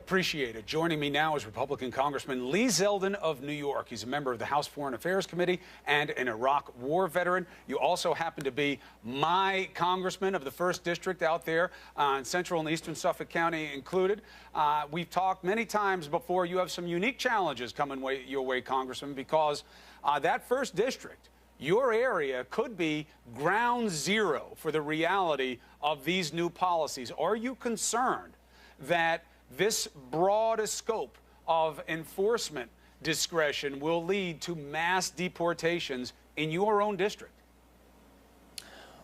Appreciate it. Joining me now is Republican Congressman Lee Zeldin of New York. He's a member of the House Foreign Affairs Committee and an Iraq War veteran. You also happen to be my congressman of the 1st District out there in Central and Eastern Suffolk County included. We've talked many times before. You have some unique challenges coming your way, Congressman, because that 1st District, your area, could be ground zero for the reality of these new policies. Are you concerned that this broad scope of enforcement discretion will lead to mass deportations in your own district?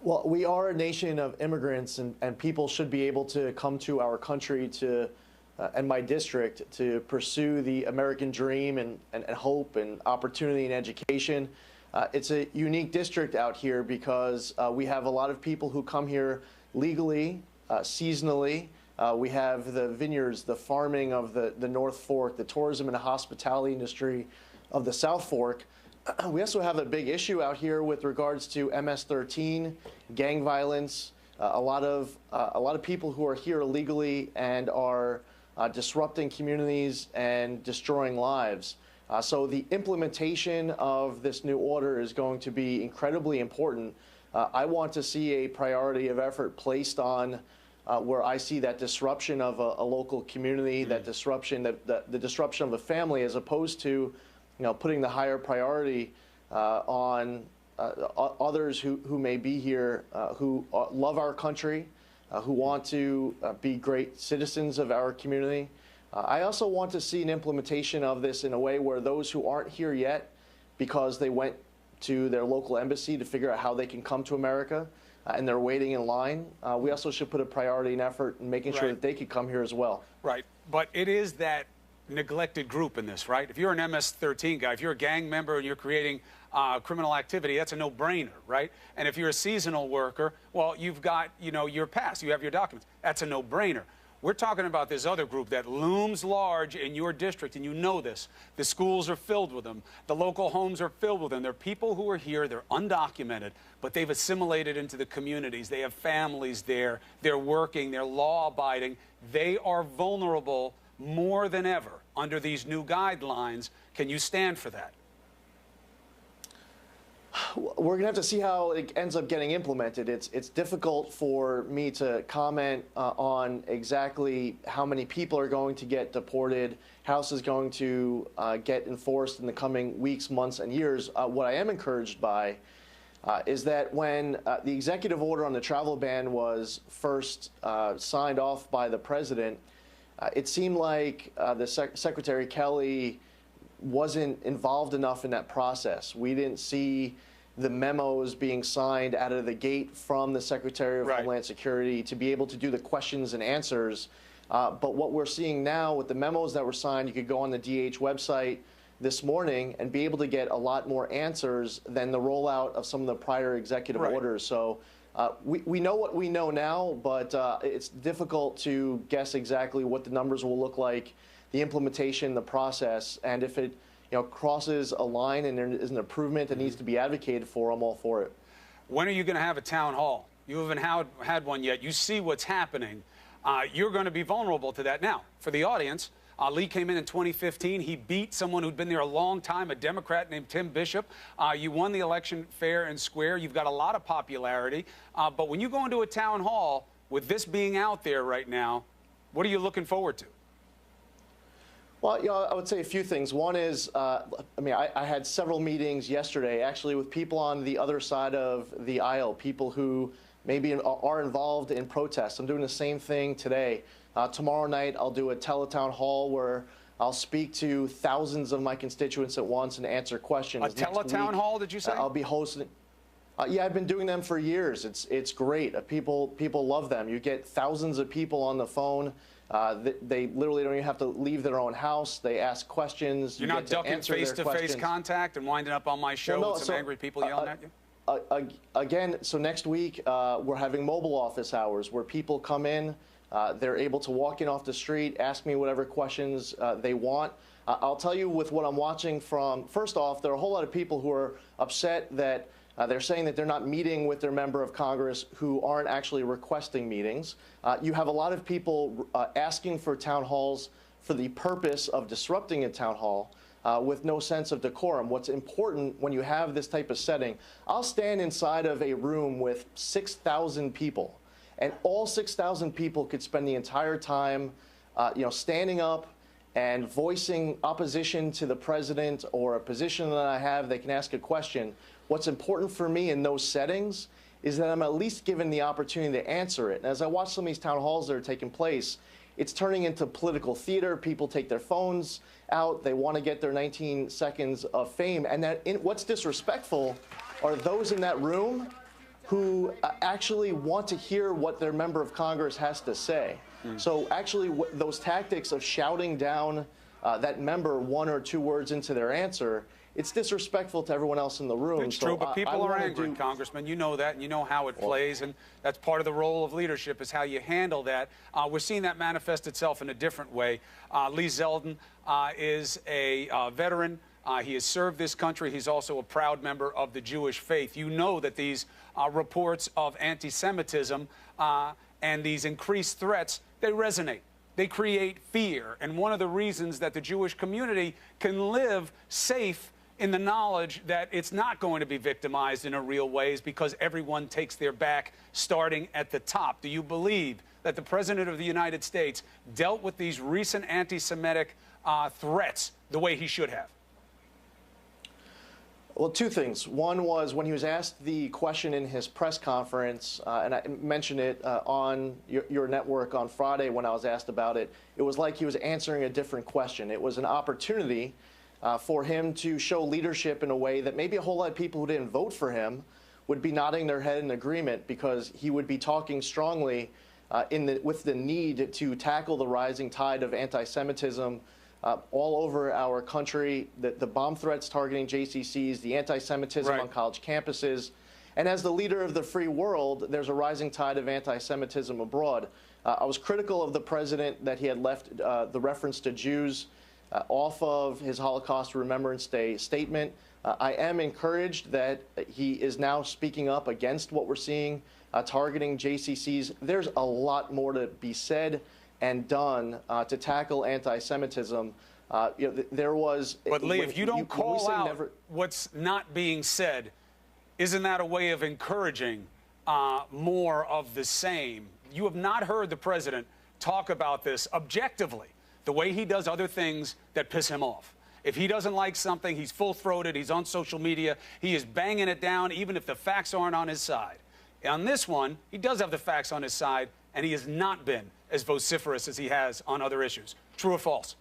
Well, we are a nation of immigrants, and people should be able to come to our country and my district to pursue the American dream and hope and opportunity and education. It's a unique district out here because we have a lot of people who come here legally, seasonally. We have the vineyards, the farming of the North Fork, the tourism and hospitality industry of the South Fork. We also have a big issue out here with regards to MS-13, gang violence, a lot of people who are here illegally and are disrupting communities and destroying lives. So the implementation of this new order is going to be incredibly important. I want to see a priority of effort placed on where I see that disruption of a local community, that disruption, the disruption of a family, as opposed to, putting the higher priority on others who may be here, who love our country, who want to be great citizens of our community. I also want to see an implementation of this in a way where those who aren't here yet, because they went to their local embassy to figure out how they can come to America, and they're waiting in line, we also should put a priority and effort in making sure that they could come here as well. Right. But it is that neglected group in this, right? If you're an MS-13 guy, if you're a gang member and you're creating criminal activity, that's a no-brainer, right? And if you're a seasonal worker, well, you've got, your pass, you have your documents. That's a no-brainer. We're talking about this other group that looms large in your district, and you know this. The schools are filled with them. The local homes are filled with them. They're people who are here. They're undocumented, but they've assimilated into the communities. They have families there. They're working. They're law-abiding. They are vulnerable more than ever under these new guidelines. Can you stand for that? We're going to have to see how it ends up getting implemented. It's difficult for me to comment on exactly how many people are going to get deported, how this is going to get enforced in the coming weeks, months, and years. What I am encouraged by is that when the executive order on the travel ban was first signed off by the president, it seemed like the Secretary Kelly wasn't involved enough in that process. We didn't see the memos being signed out of the gate from the Secretary of Homeland Security to be able to do the questions and answers. But what we're seeing now with the memos that were signed, you could go on the DH website this morning and be able to get a lot more answers than the rollout of some of the prior executive orders. So we know what we know now, but it's difficult to guess exactly what the numbers will look like, the implementation, the process, and if it crosses a line and there is an improvement that needs to be advocated for, I'm all for it. When are you going to have a town hall? You haven't had one yet. You see what's happening. You're going to be vulnerable to that. Now, for the audience, Lee came in 2015. He beat someone who'd been there a long time, a Democrat named Tim Bishop. You won the election fair and square. You've got a lot of popularity. But when you go into a town hall, with this being out there right now, what are you looking forward to? Well, I would say a few things. One is, I had several meetings yesterday, actually, with people on the other side of the aisle, people who maybe are involved in protests. I'm doing the same thing today. Tomorrow night, I'll do a teletown hall where I'll speak to thousands of my constituents at once and answer questions. A teletown hall, did you say? I'll be hosting. Yeah, I've been doing them for years. It's great. People love them. You get thousands of people on the phone. They literally don't even have to leave their own house. They ask questions. You're not ducking face-to-face contact and winding up on my show with some angry people yelling at you? Again, so next week we're having mobile office hours where people come in. They're able to walk in off the street, ask me whatever questions they want. I'll tell you with what I'm watching from, first off, there are a whole lot of people who are upset that They're saying that they're not meeting with their member of Congress who aren't actually requesting meetings. You have a lot of people asking for town halls for the purpose of disrupting a town hall with no sense of decorum. What's important when you have this type of setting, I'll stand inside of a room with 6,000 people, and all 6,000 people could spend the entire time standing up and voicing opposition to the president or a position that I have. They can ask a question. What's important for me in those settings is that I'm at least given the opportunity to answer it. And as I watch some of these town halls that are taking place, it's turning into political theater. People take their phones out. They want to get their 19 seconds of fame. And what's disrespectful are those in that room who actually want to hear what their member of Congress has to say. So actually, those tactics of shouting down that member one or two words into their answer, it's disrespectful to everyone else in the room. It's true, but people are angry, Congressman. You know that, and you know how it plays, and that's part of the role of leadership is how you handle that. We're seeing that manifest itself in a different way. Lee Zeldin is a veteran. He has served this country. He's also a proud member of the Jewish faith. You know that these reports of anti-Semitism and these increased threats, they resonate. They create fear. And one of the reasons that the Jewish community can live safe in the knowledge that it's not going to be victimized in a real way is because everyone takes their back, starting at the top. Do you believe that the President of the United States dealt with these recent anti-Semitic threats the way he should have? Well, two things. One was when he was asked the question in his press conference, and I mentioned it on your network on Friday when I was asked about it, it was like he was answering a different question. It was an opportunity for him to show leadership in a way that maybe a whole lot of people who didn't vote for him would be nodding their head in agreement, because he would be talking strongly with the need to tackle the rising tide of anti-Semitism all over our country, the bomb threats targeting JCCs, the anti-Semitism on college campuses. And as the leader of the free world, there's a rising tide of anti-Semitism abroad. I was critical of the president that he had left the reference to Jews off of his Holocaust Remembrance Day statement. I am encouraged that he is now speaking up against what we're seeing targeting JCCs. There's a lot more to be said and done to tackle anti-Semitism. There was. But Lee, if you don't call out what's not being said, isn't that a way of encouraging more of the same? You have not heard the president talk about this objectively, the way he does other things that piss him off. If he doesn't like something, he's full-throated, he's on social media, he is banging it down even if the facts aren't on his side. On this one, he does have the facts on his side, and he has not been as vociferous as he has on other issues. True or false?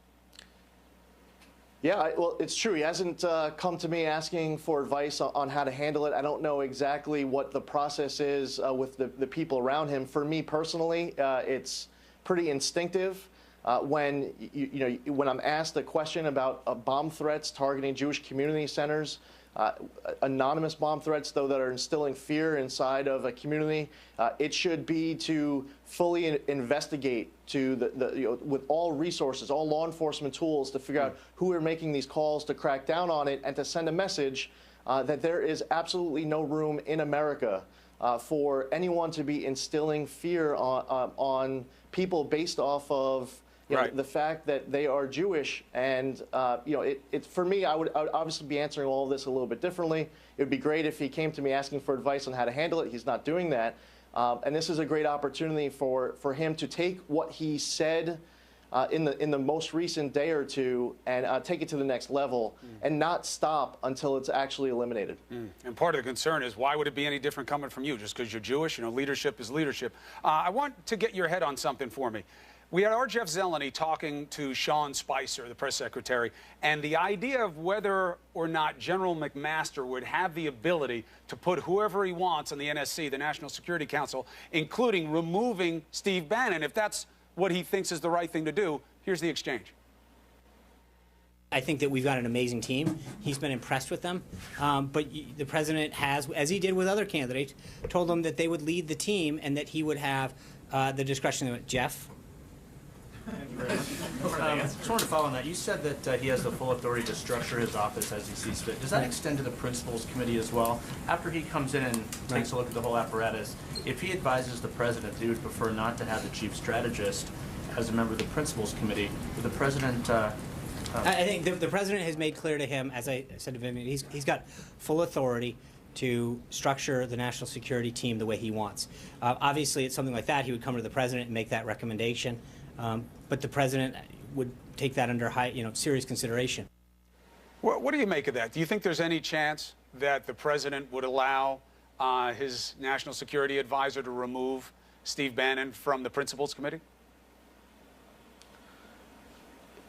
Yeah, well, it's true. He hasn't come to me asking for advice on how to handle it. I don't know exactly what the process is with the people around him. For me personally, it's pretty instinctive. When when I'm asked a question about bomb threats targeting Jewish community centers, anonymous bomb threats, though, that are instilling fear inside of a community, it should be to fully investigate with all resources, all law enforcement tools to figure out who are making these calls, to crack down on it, and to send a message that there is absolutely no room in America for anyone to be instilling fear on people based off of the fact that they are Jewish. And for me, I would obviously be answering all of this a little bit differently. It would be great if he came to me asking for advice on how to handle it. He's not doing that. And this is a great opportunity for him to take what he said in the most recent day or two and take it to the next level and not stop until it's actually eliminated. And part of the concern is, why would it be any different coming from you? Just because you're Jewish? Leadership is leadership. I want to get your head on something for me. We had our Jeff Zeleny talking to Sean Spicer, the press secretary, and the idea of whether or not General McMaster would have the ability to put whoever he wants on the NSC, the National Security Council, including removing Steve Bannon. If that's what he thinks is the right thing to do, here's the exchange. I think that we've got an amazing team. He's been impressed with them. But the president has, as he did with other candidates, told them that they would lead the team and that he would have the discretion. Jeff? just wanted to follow on that. You said that he has the full authority to structure his office as he sees fit. Does that extend to the Principals Committee as well? After he comes in and takes a look at the whole apparatus, if he advises the president that he would prefer not to have the chief strategist as a member of the Principals Committee, would the president... I think the president has made clear to him, as I said to him, he's got full authority to structure the national security team the way he wants. Obviously, it's something like that. He would come to the president and make that recommendation, but the president would take that under serious consideration. What do you make of that? Do you think there's any chance that the president would allow his national security advisor to remove Steve Bannon from the Principals Committee?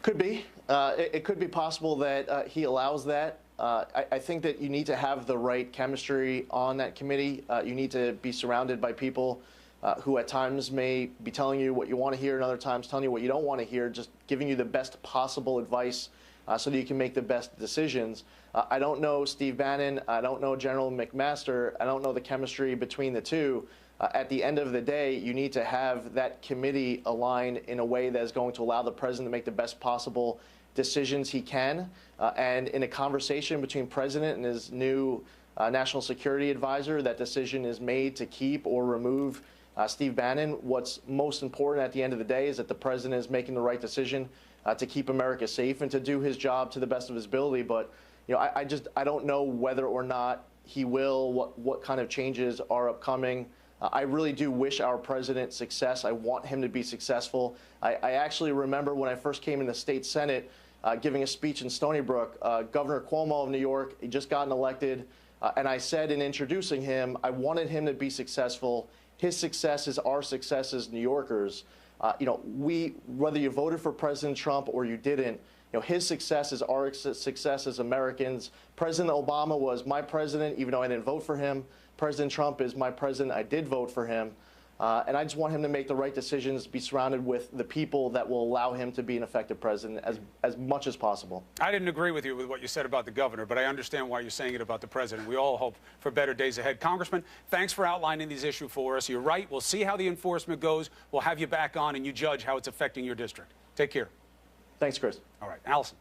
Could be. It could be possible that he allows that. I think that you need to have the right chemistry on that committee. You need to be surrounded by people who at times may be telling you what you want to hear and other times telling you what you don't want to hear, just giving you the best possible advice so that you can make the best decisions. I don't know Steve Bannon. I don't know General McMaster. I don't know the chemistry between the two. At the end of the day, you need to have that committee aligned in a way that is going to allow the president to make the best possible decisions he can. And in a conversation between president and his new national security advisor, that decision is made to keep or remove Steve Bannon. What's most important at the end of the day is that the president is making the right decision to keep America safe and to do his job to the best of his ability. But I don't know whether or not he will, what kind of changes are upcoming. I really do wish our president success. I want him to be successful. I actually remember when I first came in the state Senate giving a speech in Stony Brook, Governor Cuomo of New York, he just gotten elected, and I said in introducing him, I wanted him to be successful. His success is our success as New Yorkers. Whether you voted for President Trump or you didn't, his success is our success as Americans. President Obama was my president, even though I didn't vote for him. President Trump is my president. I did vote for him. And I just want him to make the right decisions, be surrounded with the people that will allow him to be an effective president as much as possible. I didn't agree with you with what you said about the governor, but I understand why you're saying it about the president. We all hope for better days ahead. Congressman, thanks for outlining these issues for us. You're right. We'll see how the enforcement goes. We'll have you back on and you judge how it's affecting your district. Take care. Thanks, Chris. All right. Allison.